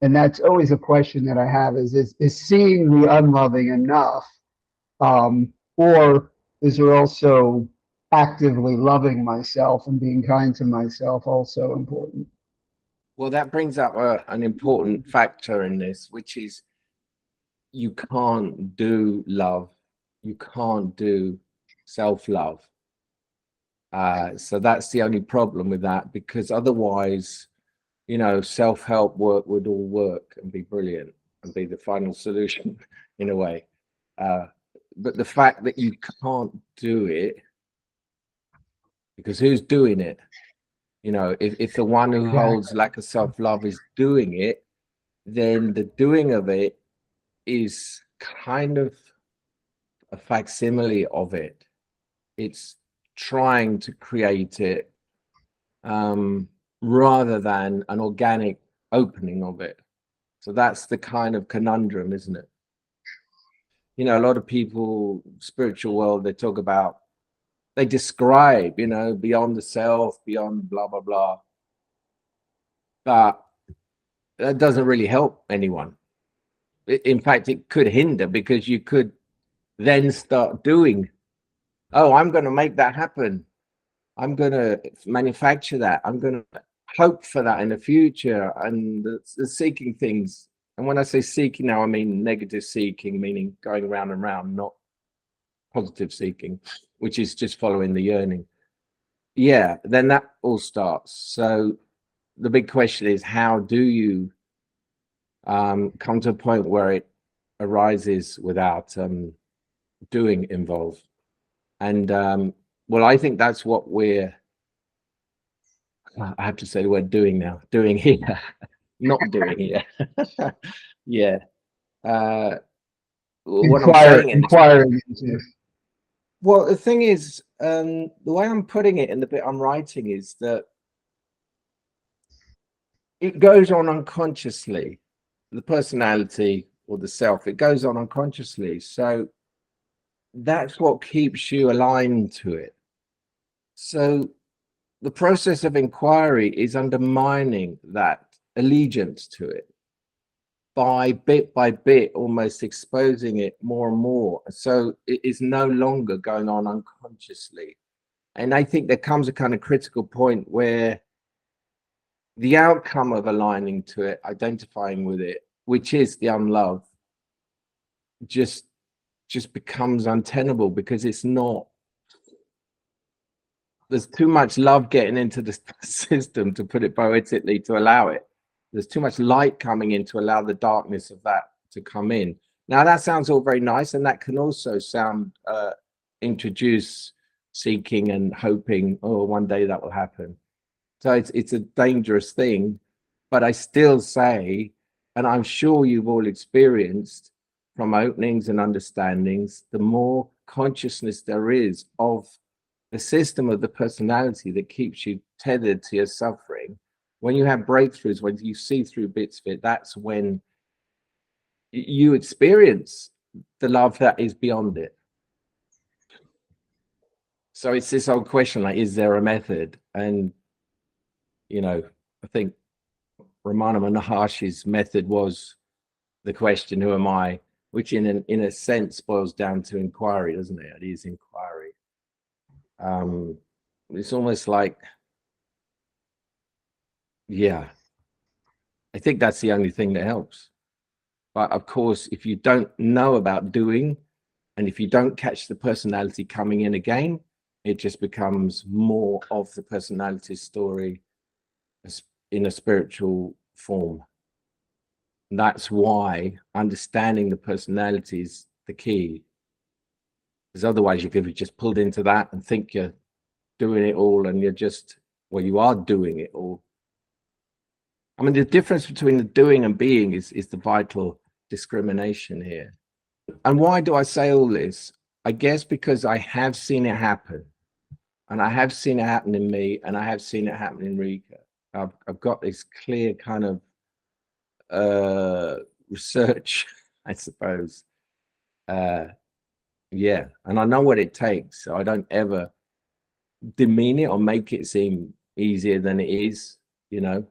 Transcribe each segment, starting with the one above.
And that's always a question that I have is seeing the unloving enough? Or is there also actively loving myself and being kind to myself also important? Well, that brings up an important factor in this, which is you can't do love, you can't do self-love. So that's the only problem with that, because otherwise, you know, self-help work would all work and be brilliant and be the final solution in a way. But the fact that you can't do it, because who's doing it? You know, if the one who holds lack of self-love is doing it, then the doing of it is kind of a facsimile of it. It's trying to create it rather than an organic opening of it. So that's the kind of conundrum, isn't it? You know, a lot of people, spiritual world, they talk about, they describe, you know, beyond the self, beyond blah, blah, blah. But that doesn't really help anyone. In fact, it could hinder, because you could then start doing, oh, I'm going to make that happen. I'm going to manufacture that. I'm going to hope for that in the future, and the seeking things. And when I say seeking now, I mean negative seeking, meaning going round and round, not positive seeking, which is just following the yearning. Yeah, then that all starts. So the big question is, how do you come to a point where it arises without doing involved? And well, I think that's what I have to say the word doing now, doing here, not doing here. Yeah. What I'm saying in this, Inquiring into. well, the thing is, the way I'm putting it in the bit I'm writing is that it goes on unconsciously, the personality or the self, it goes on unconsciously. So that's what keeps you aligned to it. So the process of inquiry is undermining that allegiance to it bit by bit, almost exposing it more and more. So it is no longer going on unconsciously. And I think there comes a kind of critical point where the outcome of aligning to it, identifying with it, which is the unlove, just becomes untenable, because it's not, there's too much love getting into the system, to put it poetically, to allow it. There's too much light coming in to allow the darkness of that to come in. Now that sounds all very nice, and that can also sound introduce seeking and hoping, oh, one day that will happen. So it's a dangerous thing. But I still say, and I'm sure you've all experienced from openings and understandings, the more consciousness there is of the system of the personality that keeps you tethered to your suffering, when you have breakthroughs, when you see through bits of it, that's when you experience the love that is beyond it. So it's this old question, like, is there a method? And, you know, I think Ramana Maharshi's method was the question, who am I? Which in a sense boils down to inquiry, doesn't it? It is inquiry. It's almost like, yeah, I think that's the only thing that helps. But of course, if you don't know about doing, and if you don't catch the personality coming in again, it just becomes more of the personality story in a spiritual form. And that's why understanding the personality is the key. Because otherwise you could be just pulled into that and think you're doing it all, and you're just, well, you are doing it all. I mean, the difference between the doing and being is the vital discrimination here. And why do I say all this? I guess because I have seen it happen, and I have seen it happen in me, and I have seen it happen in Rika. I've got this clear kind of research, I suppose. Yeah, and I know what it takes, so I don't ever demean it or make it seem easier than it is, you know.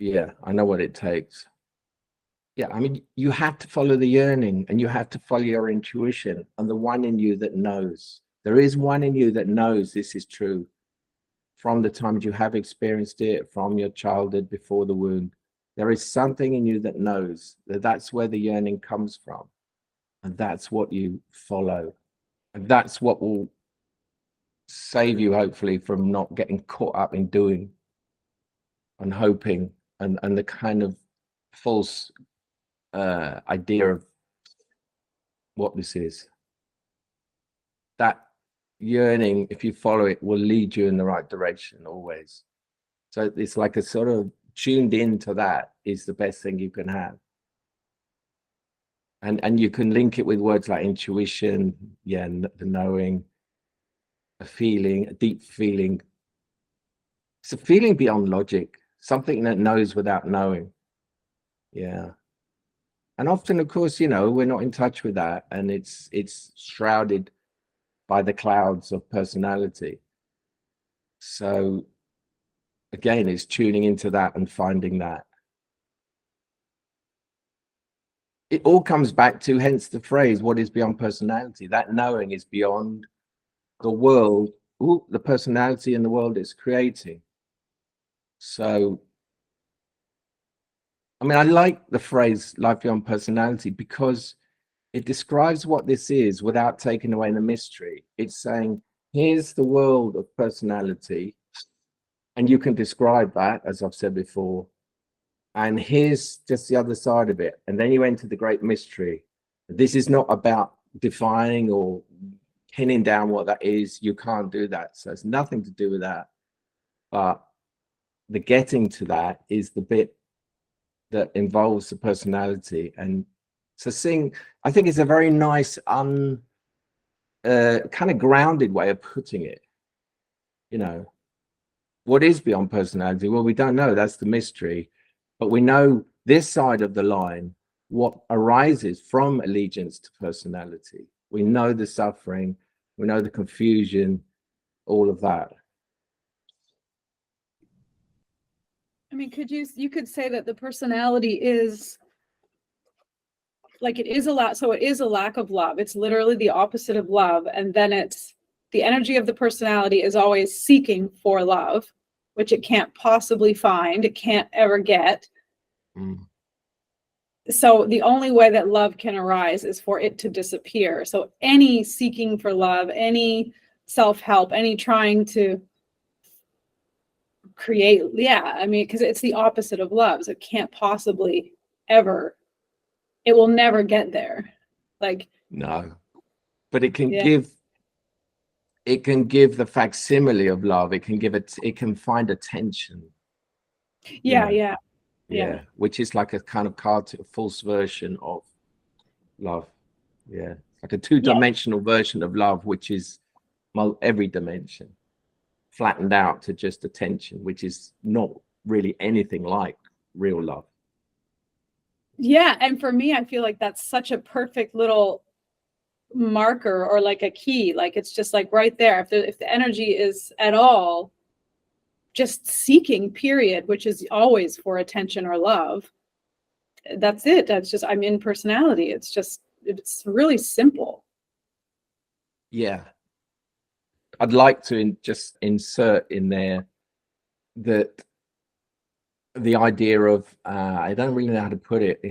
Yeah, I know what it takes. Yeah, I mean, you have to follow the yearning, and you have to follow your intuition and the one in you that knows. There is one in you that knows this is true from the times you have experienced it, from your childhood before the wound. There is something in you that knows that that's where the yearning comes from, and that's what you follow. And that's what will save you, hopefully, from not getting caught up in doing and hoping and the kind of false idea of what this is. That yearning, if you follow it, will lead you in the right direction always. So it's like a sort of tuned into that is the best thing you can have. And you can link it with words like intuition, yeah, the knowing, a feeling, a deep feeling. It's a feeling beyond logic, something that knows without knowing. Yeah. And often, of course, you know, we're not in touch with that, and it's shrouded by the clouds of personality. So again, it's tuning into that and finding that. It all comes back to, hence the phrase, what is beyond personality? That knowing is beyond the world, the personality in the world is creating. So, I mean, I like the phrase life beyond personality because it describes what this is without taking away the mystery. It's saying, here's the world of personality, and you can describe that, as I've said before. And here's just the other side of it. And then you enter the great mystery. This is not about defining or pinning down what that is. You can't do that. So it's nothing to do with that. But the getting to that is the bit that involves the personality. And so I think it's a very nice, kind of grounded way of putting it. You know, what is beyond personality? Well, we don't know. That's the mystery. But we know this side of the line, what arises from allegiance to personality. We know the suffering, we know the confusion, all of that. I mean, you could say that the personality is like, it is a lot. So it is a lack of love. It's literally the opposite of love. And then it's the energy of the personality is always seeking for love, which it can't possibly find. It can't ever get. So the only way that love can arise is for it to disappear. So any seeking for love, any self-help, any trying to create, I mean, because it's the opposite of love. So it can't possibly ever, it will never get there. Like, no, but it can give the facsimile of love. It can find attention. Yeah. Which is like a kind of false version of love. Yeah, like a two-dimensional version of love, which is every dimension flattened out to just attention, which is not really anything like real love. Yeah, and for me, I feel like that's such a perfect little marker, or like a key. Like, it's just like right there. If the energy is at all just seeking, period, which is always for attention or love, that's it. That's just, I'm in personality. It's really simple. Yeah. I'd like to just insert in there that the idea of, I don't really know how to put it,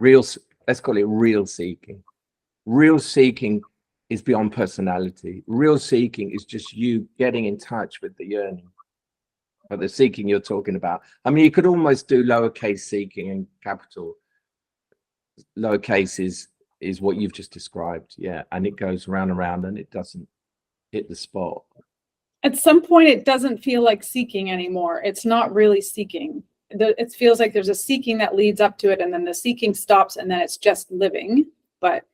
let's call it real seeking. Real seeking is beyond personality. Real seeking is just you getting in touch with the yearning. But the seeking you're talking about, I mean, you could almost do lowercase seeking and capital. Lowercase is what you've just described. Yeah. And it goes round and round and it doesn't hit the spot. At some point, it doesn't feel like seeking anymore. It's not really seeking. It feels like there's a seeking that leads up to it, and then the seeking stops, and then it's just living. But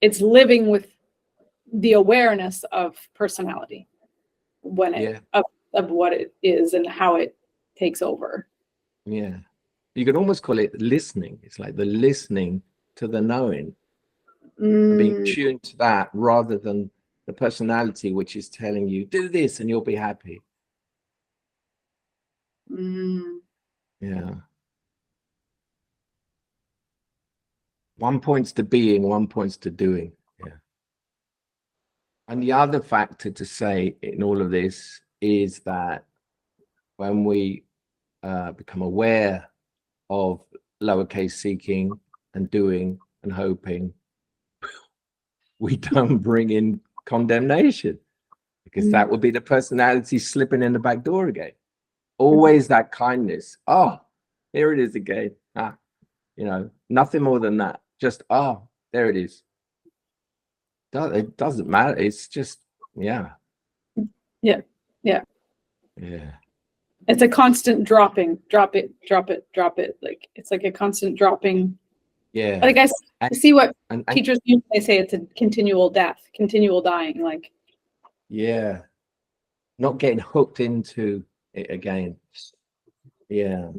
it's living with the awareness of personality when of what it is and how it takes over. Yeah. You could almost call it listening. It's like the listening to the knowing, being tuned to that rather than the personality, which is telling you, do this and you'll be happy. Yeah. One points to being, one points to doing. Yeah. And the other factor to say in all of this is that when we become aware of lowercase seeking and doing and hoping, we don't bring in condemnation, because that would be the personality slipping in the back door again. Always that kindness. Oh, here it is again. You know, nothing more than that. Just, oh, there it is. It doesn't matter. It's just, yeah. Yeah. It's a constant dropping, drop it. Like, it's like a constant dropping. Yeah. Like I see what and teachers use. They say it's a continual death, continual dying. Like, yeah, not getting hooked into it again. Yeah.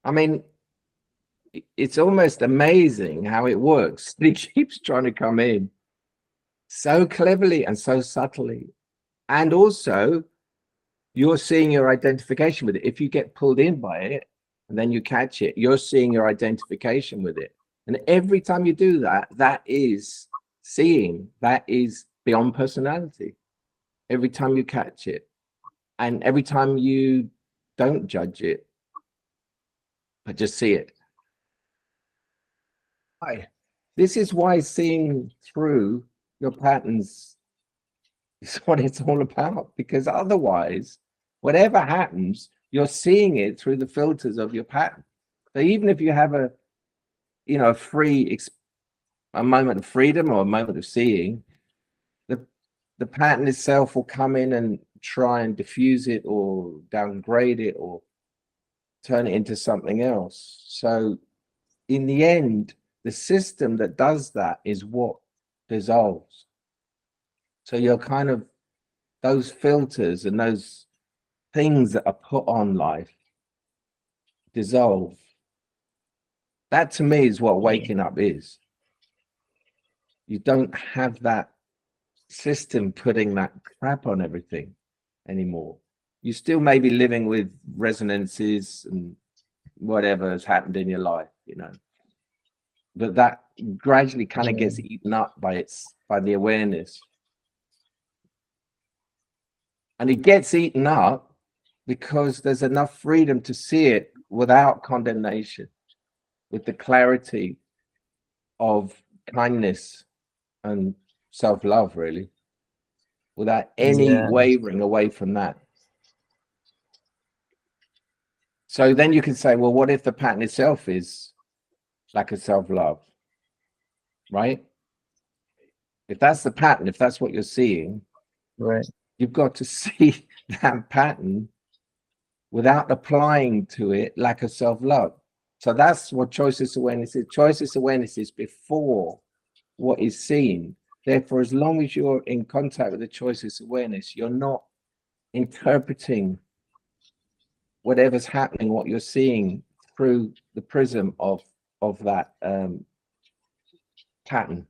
I mean, it's almost amazing how it works. It keeps trying to come in so cleverly and so subtly. And also, you're seeing your identification with it. If you get pulled in by it and then you catch it, you're seeing your identification with it. And every time you do that, that is seeing, that is beyond personality. Every time you catch it, and every time you don't judge it, but just see it. This is why seeing through your patterns is what it's all about, because otherwise, whatever happens, you're seeing it through the filters of your pattern. So even if you have a moment of freedom or a moment of seeing, the pattern itself will come in and try and diffuse it or downgrade it or turn it into something else. So in the end, the system that does that is what dissolves. So you're kind of, those filters and those things that are put on life dissolve. That to me is what waking up is. You don't have that system putting that crap on everything anymore. You still may be living with resonances and whatever has happened in your life, you know, but that gradually kind of gets eaten up by the awareness. And it gets eaten up because there's enough freedom to see it without condemnation, with the clarity of kindness and self-love, really, without any wavering away from that. So then you can say, well, what if the pattern itself is lack of self-love, right? If that's the pattern, if that's what you're seeing, Right. you've got to see that pattern without applying to it lack of self-love. So that's what choiceless awareness is. Choiceless awareness is before what is seen. Therefore, as long as you're in contact with the choiceless awareness, you're not interpreting whatever's happening, what you're seeing through the prism of that pattern.